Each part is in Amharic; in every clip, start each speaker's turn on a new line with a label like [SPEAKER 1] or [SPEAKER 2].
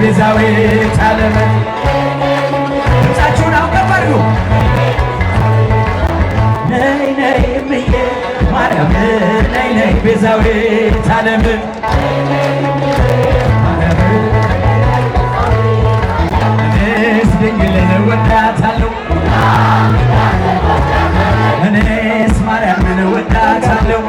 [SPEAKER 1] ቤዛዊተ ዓለም ድምፃችሁን አውቀባሉ ነይ ነይ እምዬ ማርያም ነይ ነይ ቤዛዊተ ዓለም እኔስ ድንግልን እወዳታለሁ እኔስ ማርያምን እወዳታለሁ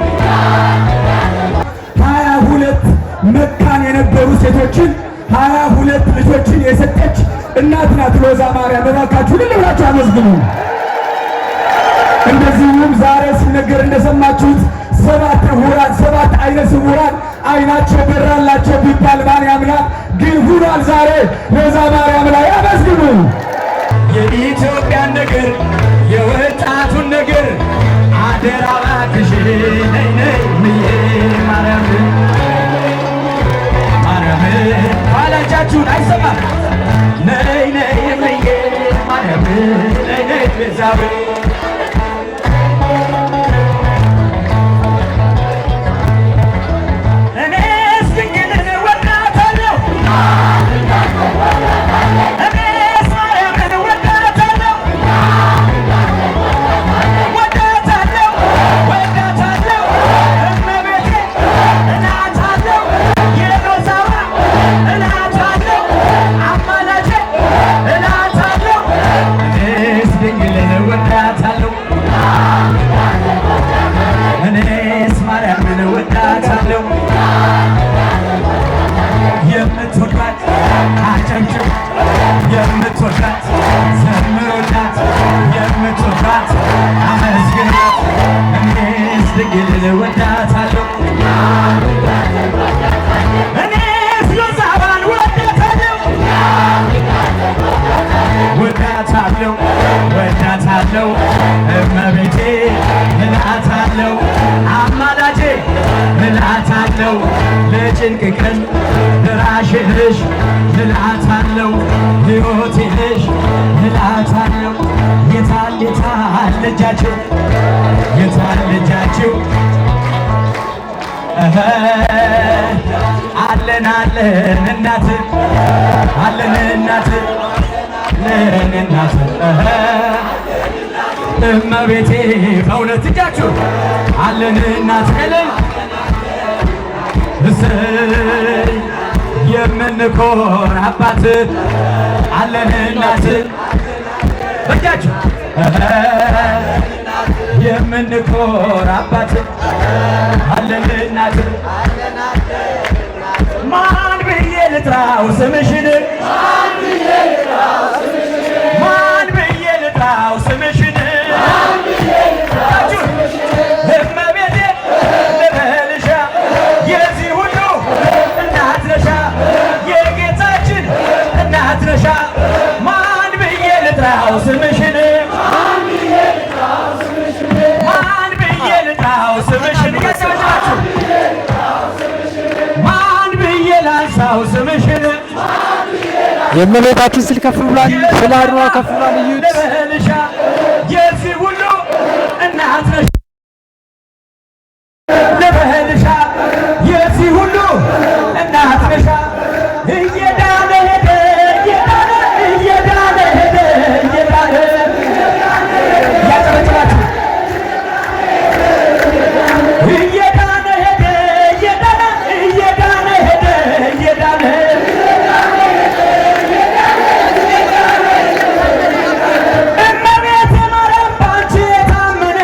[SPEAKER 2] 22 መካን የነበሩ ሴቶችን 22 ልጆችን የሰጠች እናት ናት ሎዛ ማርያም። እባካችሁ ልል ብላችሁ አመስግኑ። እንደዚሁም ዛሬ ሲነገር እንደሰማችሁት 7 አይነ ስውራን አይናቸው በራላቸው ቢባል ማን ያምናል? ግን ሁኗል። ዛሬ ሎዛ ማርያም ላይ አመስግኑ።
[SPEAKER 1] የኢትዮጵያን ነገር የወጣቱን ነገር አደራ እባክሽ ነይ ነይ እምዬ ማርያም ማርያም ባላጃችሁን አይሰማም ነይ ነይ እምዬ ማርያም ነይ ነይ ቤዛዊተ የምትወዳት አጨብጭብ የምትወዳት ዘምሩላት የምትወዳት አመስግናት እኔስ ድንግልን እወዳታለሁ እኔስ ሎዛን እወዳታለሁ እወዳታለሁ እወዳታለሁ እመቤቴ እላታለሁ አማላጄ እላታለሁ ለጭንቅ ቀን ደራሽ ነሽ እላታለሁ ሕይወቴ ነሽ እላታለሁ የታል ልጃችሁ የታል ልጃችሁ አለን አለን እናት አለን እናት አለን እናት እመቤቴ በእውነት እጃችሁ አለን እናት እልል እሰይ የምንኮራባት አለን እናት እጃችሁ የምንኮራባት አለን እናት ማን ብዬ ልጥራው ስምሽን ማን ብዬ ልጥራው ስምሽን እመቤቴ ልበልሻ የዚህ ሁሉ እናት ነሻ የጌታችን እናት ነሻ ማን ብዬ ልጥራው ስምሽን ማን ብዬ ልጥራው ስምሽን እያጨበጨባችሁ ማን ብዬ ላንሳው ስምሽን
[SPEAKER 3] የእመቤታችን ስል ከፍ ብሏል፣ ስለ አድኗ ከፍ ብሏል። እዩት
[SPEAKER 1] ልበልሻ የዚህ ሁሉ እናት ነሻ ልበልሻ የዚህ ሁሉ እናት ነሻ እየዳነ ሄደ እየዳነ ሄደ እየዳነ እያጨበጨባችሁ እየዳነ ሄደ እየዳነ ሄደ እየዳነ እመቤቴ ማርያም ባንቺ የታመነ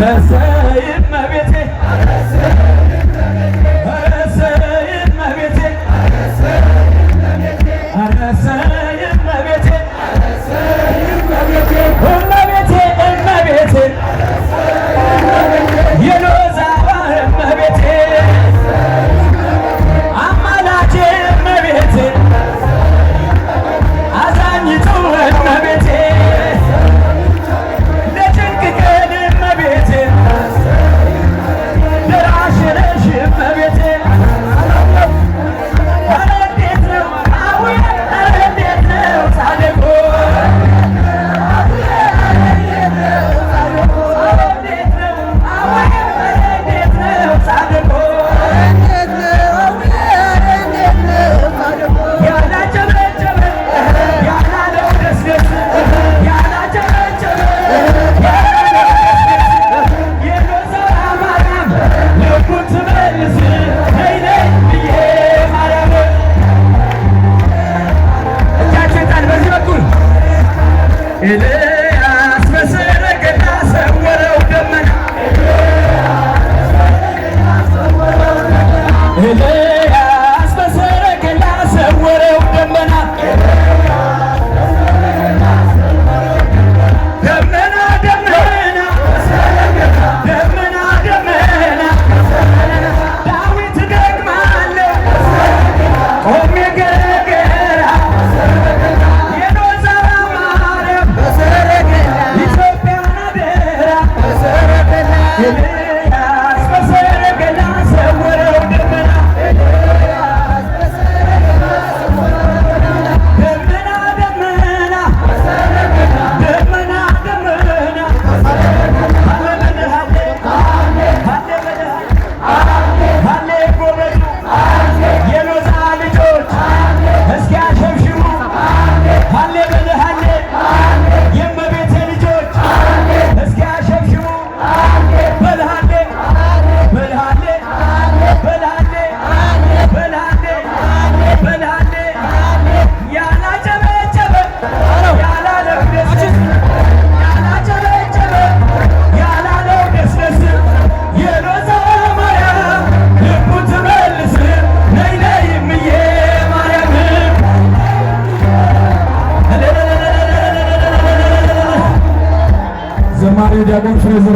[SPEAKER 1] እሰይ እመቤቴ እሰይ እመቤቴ እሰይ እመቤቴ እመቤቴ የሎዛዋ እመቤቴ አማላጄ እመቤቴ አዛኝቱ እመቤቴ ለጭንቅ ቀን እመቤቴ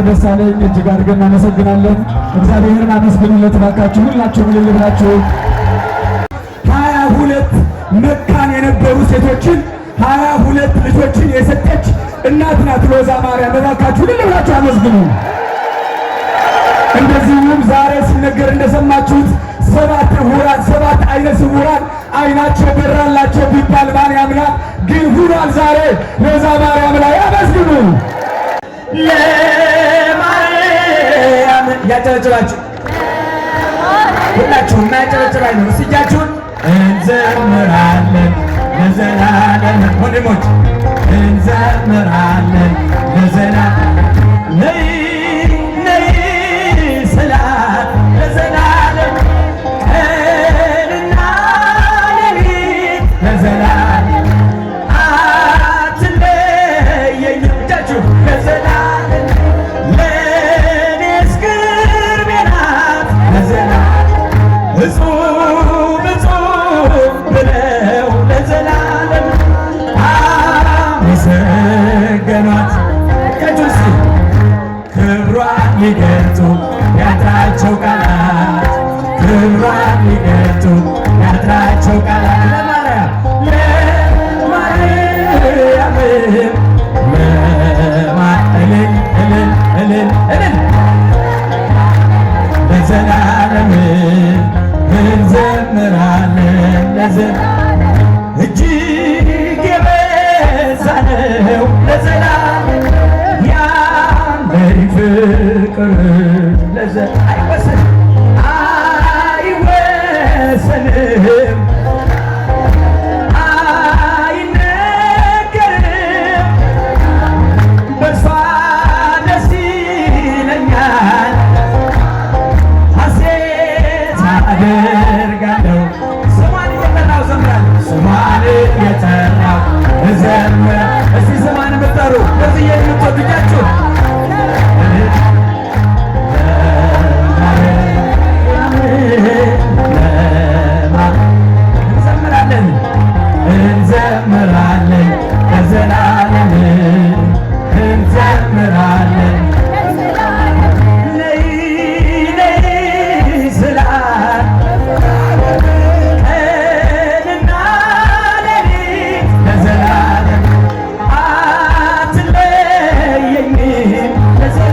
[SPEAKER 2] ዶክተር ደሳለኝ እጅግ አድርገን እናመሰግናለን። እግዚአብሔርን አመስግኑለት ባካችሁ ሁላችሁም እልል ብላችሁ። 22 መካን የነበሩ ሴቶችን 22 ልጆችን የሰጠች እናት ናት ሎዛ ማርያም። ባካችሁ እልል ብላችሁ አመስግኑ። እንደዚሁም ዛሬ ሲነገር እንደሰማችሁት 7 ዕውራን 7 አይነ ስውራን አይናቸው በራላቸው ቢባል ማን ያምናል? ግን ሁኗል። ዛሬ ሎዛ ማርያም ላይ አመስግኑ።
[SPEAKER 1] ለማርያም ያጨበጭባችሁ ሁላችሁም ያጨበጭባችሁ ነው። እጃችሁን እንዘምራለን ለዘላለም ወንድሞች እንዘምራለን ለዘላለም ነይ ነይ ስላት ለዘላለም ቀንና ሌሊት ለዘላለም አትለየኝም እጃችሁ ለዘላለም ለእኔስ ቅርቤ ናት ለዘላለም እጹብ እጹብ ብለው ለዘላለም አመሰገኗት። እጃችሁን እስኪ ክብሯን ሊገልጡ ያጥራቸው ቃላት ክብሯን ሊገልጡ ያጥራቸው ቃላት ለማርያም ለማርያም እልል እልል እልል እልል ለዘላለም እንዘምራለን ለዘላለም እጅግ የበዛ ነው ለዘላለም ያለኝ ፍቅር አይወሰንም አይወሰንም አይነገርም በእርሷ ደስ ይለኛል ሐሴት አደርጋለሁ ስሟን እየጠራሁ እዘምራለሁ ስሟን እየጠራሁ እዘምራለሁ። እስቲ ስሟን የምትጠሩ በዚህ የምትወዱ እጃችሁን እንዘምራለን እንዘምራለን ለዘላለም እንዘምራለን ነይ ነይ ስላት ቀንና ሌሊት ለዘላለም አትለየኝም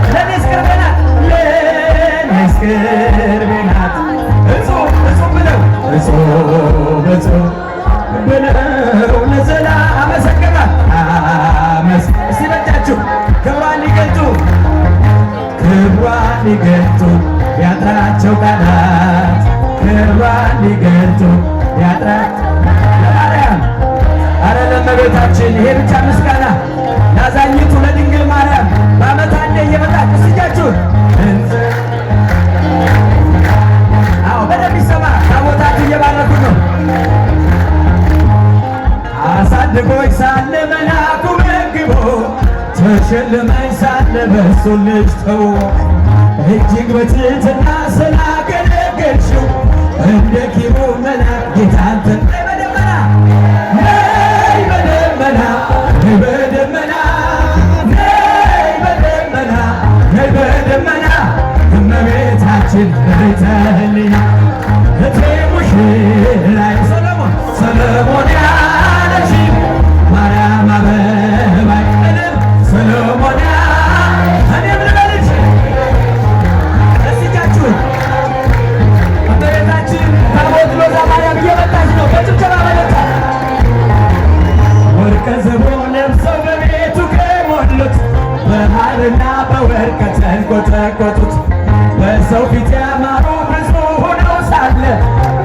[SPEAKER 1] ለእኔስ ቅርቤ ናት ለእኔስ ቅርቤ ናት እጹብ እጹብ ብለው እጹብ እጹብ ብለው ለዘላለም አመሰገናት እስቲ በእጃችሁ ክብሯን ሊገልጡ ክብሯን ሊገልጡ ያጥራቸው ቃላት ክብሯን ሊገልጡ ያጥራቸው ለማርያም አረ ለእመቤታችን ይሄ ብቻ ምስጋና ላዛኝቱ ለድንግል ማርያም በዓመት አንዴ እየመጣች እስቲ እጃችሁን አዎ በደንብ ይሰማ ታቦታቱ እየባረኩ ነው። አሳድጎኝ ሳለ መላኩ መግቦ ተሸልመኝ ሳለ በእሱ ልጅ ተውቦ እጅግ በትሕትና ስላገለገልሽው እንደ ኪሩብ መልአክ ጌታን ነይ በደመና ነይ በደመና ነይ በደመና ነይ በደመና ነይ በደመና እመቤታችን ቤተ ሕሊና እቴ ሙሽራዬ ሰሎሞን ሰሎሞን ያለሽ ማርያም አበባዬ ሰሎሞን እኔም ልበልሽ እስቲ እጃችሁን እመቤታችን ታቦት ሎዛ ማርያም እየመጣች ነው። በጭብጨባ በለታ ወርቀ ዘቦ ለብሰው በቤቱ ከሞሉት በሐርና በወርቅ ከተንቆጠቆጡት በሰው ፊት ያማሩ ብዙ ሆነው ሳለ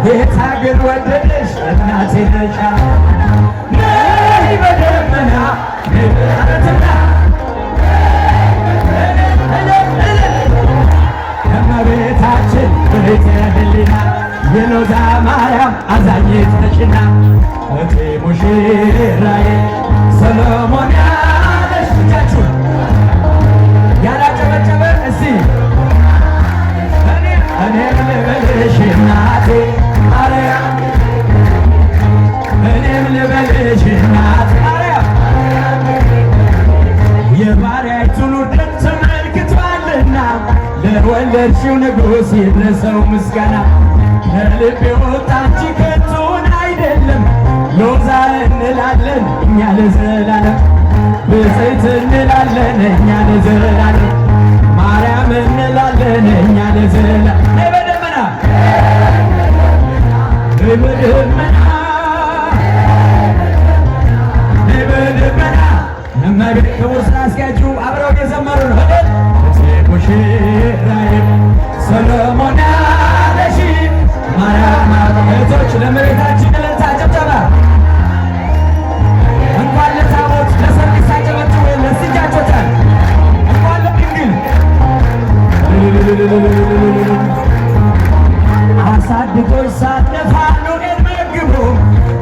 [SPEAKER 1] ጌታ ግን ወደደሽ እናቴ ነሽ ነይ በደመና ነይ በደመና እመቤታችን ቤተ ሕሊና የሎዛ ማርያም አዛኝት ነሽና እቴ ሙሽራዬ ሰሎሞን ያለሽ እጃችሁን ያላጨበጨበ እስቲ እኔም ልበልሽ እናቴ ማርያም እኔም ልበልሽ እናቴ ማርያም የባሪያይቱን ውርደት ተመልክቷል የወለድሽው ንጉሥ ይድረሰው ምስጋና ከልብ የወጣ እንጂ ከንቱን አይደለም። ሎዛ እንላለን እኛ ለዘላለም ብፅዕት እንላለን እኛ ለዘላለም ማርያም እንላለን እኛ ለዘላለም በደመና በደመና በደመና እመቤት ክቡር ስራ አስኪያጁ አብረው የዘመሩ ነው። ሙሽራዬ ሰሎሞን አለሽ ማርያም እህቶች ለእመቤታችን እልልታ ጭብጨባ እንኳን ለታቦት ለሰርግ ሳጨበጭቡ ለስጃቾታል እንኳን ለድንግል አሳድጎች ሳለ ፋኑኤል መግቦ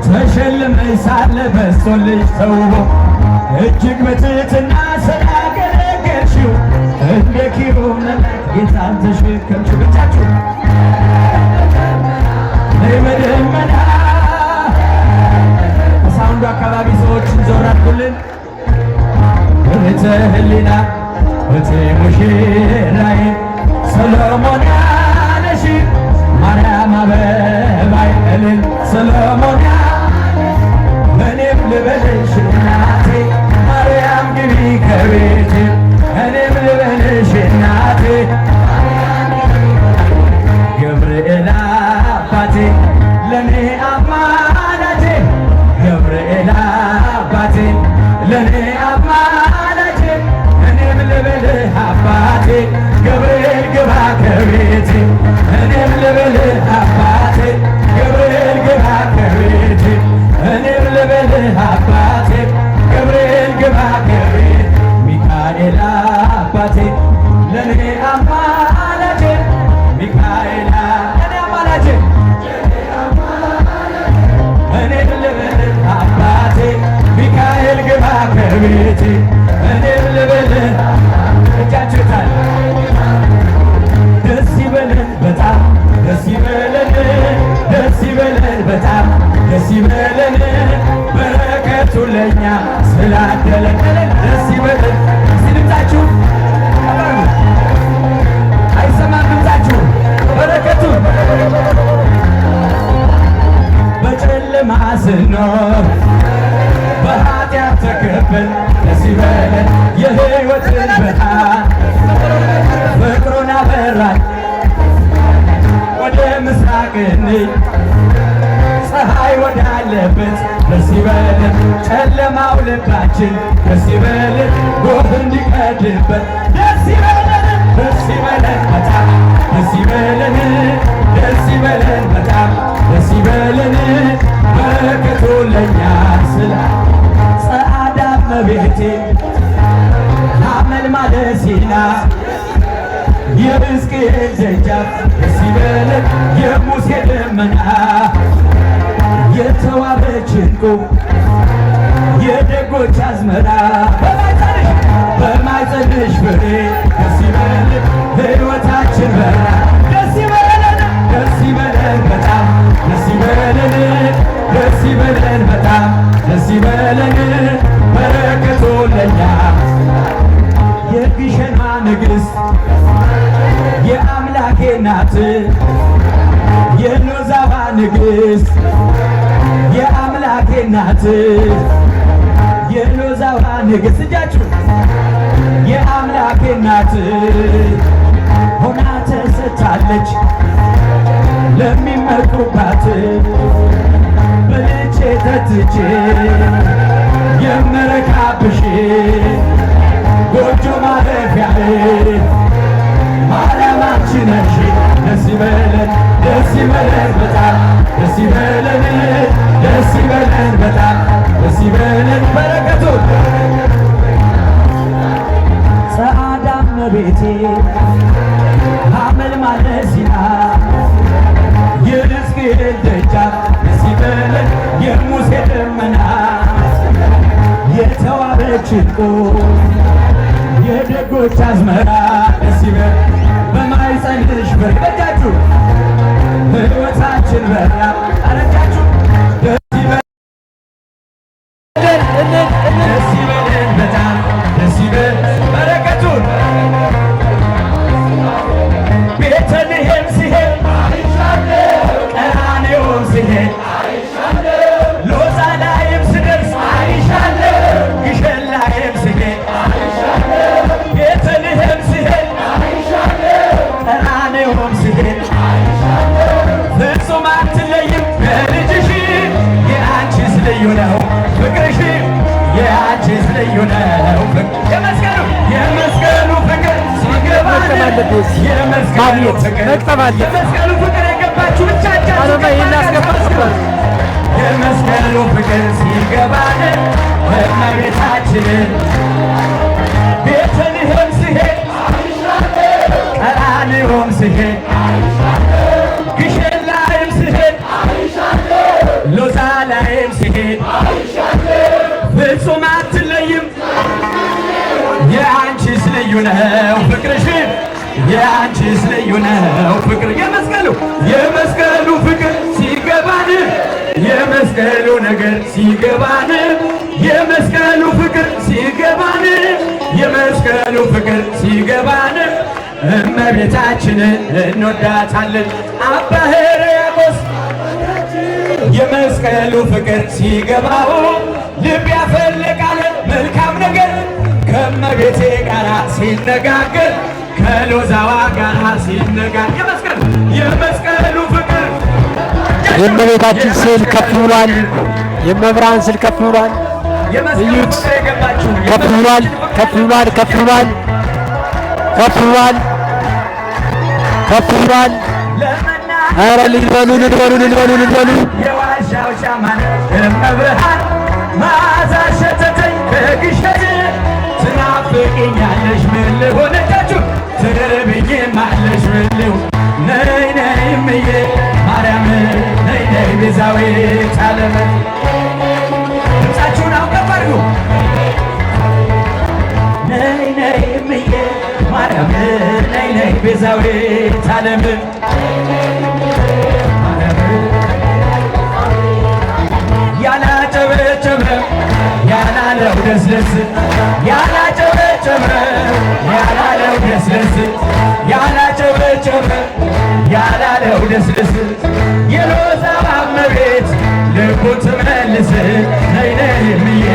[SPEAKER 1] ተሸልመሽ ሳለ በስቶልሽ ተውቦ እጅግ በትሕትና ስላገለገልሽው እንደ ኪሩብ ጌታን ተሸከምሽው። ብቻችሁ በደመና ሳውንዱ አካባቢ ሰዎችን ዞር አድርጉልን። እህተ ህሊና እህቴ ሙሽራዬ ሰሎሞን አለሽ ማርያም አበባዬ እልል ሰሎሞን እኔም ልበልሽ እናቴ ማርያም ግቢ ከቤቴ እኔም ልበልሽ እናቴ ገብርኤል አባቴ ለኔ አማላጄ ገብርኤል አባቴ ለኔ አማላጄ እኔም ልበልህ አባቴ ገብርኤል ግባ ከቤቴ እኔም ልበልህ አባቴ ገብርኤል ግባ ከቤቴ እኔም ልበልህ አባቴ ገብርኤል ግባ ከቤቴ ሚካኤል አባቴ ለኔ አማላጄ ሚካኤል ለኔ አማላጄ እኔም ልበልህ አባቴ ሚካኤል ግባ ከቤቴ እኔም ልበልህ እጃችሁታል ደስ ይበለን በጣም ደስ ይበለን ደስ ይበለን በጣም ደስ ይበለን በረከቱ ለኛ ስላደለን ደስ ይበለን ሲልምታችሁ አይሰማም ድምፃችሁ በረከቱ በጨለማ ስኖር በኃጢአት ተከበን ደስ ይበለን የሕይወትን ብርሃን ፍቅሩን አበራን ወደ ምስራቅ እንይ ፀሐይ ወዳለበት ደስ ይበለን ጨለማው ልባችን ደስ ይበለን ጎህ እንዲቀድበት ደስ ይበለን ደስ ይበለን በጣም ደስ ይበለን ደስ ይበለን በጣም ደስ ይበለን በረከቱ ለኛ ስላ ጸአዳ እመቤቴ ሐመልማለ ሲና የሕዝቅኤል ደጃፍ ደስ ይበለን የሙሴ ደመና የተዋበች ዕንቁ የደጎች አዝመራ በማኅፀንሽ ፍሬ ደስ ይበለን ሕይወታችን በራ ደስ ይበለን ደስ ይበለን በጣም ደስ ይበለን ደስ ይበለን በጣም ደስ ይበለን በረከቱ ለኛ የግሸኗ ንግሥት የአምላኬ እናት የሎዛዋ ንግሥት የአምላኬ እናት የሎዛዋ ንግሥት እጃችሁ የአምላኬ እናት ሆና ተሰጥታለች ለሚመኩባት በልቼ ጠጥቼ የምረካብሽ ጎጆ ማረፊያዬ ማርያም አንቺ ነሽ ደስ ይበለን ደስ ይበለን በጣም ደስ ይበለን ደስ ይበለን በጣም ደስ ይበለን በረከቱ ጸአዳ እመቤቴ ሐመልማለ ሲና የሕዝቅኤል ደጃፍ ደስ ይበለን የሙሴ ደመና የተዋበች ዕንቁ የደጎች አዝመራ ደስ ይበለን በማኅፀንሽ ፍሬ በእጃችሁ ሕይወታችን በራ አረጃችሁ ደስ ይበለን ደስ ይበለን በጣም ደስ ይበለን በረከቱን ቤተልሔም ሲሄድ ቀራንዮም ሲሄድ ሎዛ ላይም ስደርስ ግሸን ላይም ሲሄድ ቤተልሔም ሲሄድ ቀራንዮም ሲሄድ ፍጹም አትለይም ከልጅሽ የአንቺስ ልዩ ነው ፍቅርሽ የአንቺስ ልዩ ነው የመስቀሉ ፍቅር ሲገባን የመስቀሉ ፍቅር የገባችሁ ብቻቻችሁ የመስቀሉ ፍቅር ሲገባን እመቤታችንን ቤተልሔም ሲሄድ ቀራንዮም ሲሄድ ግሸን ላይም ሲሄድ ሎዛ ላይም ሲሄድ ፍጹም አትለይም የአንቺስ ልዩ ነው ፍቅርሽ የአንቺስ ልዩ ነው ፍቅር የመስቀሉ ፍቅር ሲገባን የመስቀሉ ነገር ሲገባን የመስቀሉ ፍቅር ሲገባን የመስቀሉ ፍቅር ሲገባን እመቤታችንን እንወዳታለን። አባ ሕርያቆስ የመስቀሉ ፍቅር ሲገባው ልብ ያፈልቃል መልካም ነገር ከእመቤቴ ጋር ሲነጋገር ከሎዛዋ ጋር ሲነጋገር የመስቀሉ ፍቅር
[SPEAKER 3] የእመቤታችን ስዕል ከፍ ብሏል። የመብርሃን ስዕል ከፍ ብሏል። እዩት፣ ከፍ ብሏል፣ ከፍ ብሏል፣ ከፍ ብሏል፣ ከፍ ብሏል፣ ከፍ ብሏል። ኧረ ልልበሉ ልልበሉ ልልበሉ ልልበሉ
[SPEAKER 1] የዋሻው ሻማን እመብርሃን መዓዛ ሸተተኝ ከግሸን ትናፍቅኛለሽ ምን ልሆን እጃችሁ ትርብኝማለሽ ምን ልሁን ነይ ነይ እምዬ ማርያም ነይ ነይ ቤዛዊተ ዓለም ድምፃችሁን አውቀፍ አድርጉ ነይ ነይ እምዬ ማርያም ነይ ነይ ቤዛዊተ ዓለም ያላጨበጨበ ያላለው ደስደስ ያላጨበጨበ ያላለው ደስደስ ያላጨበጨበ ያላለው ደስደስ የሎዛዋ እመቤት ልቡን ትመልስ ነይ ነይ እምዬ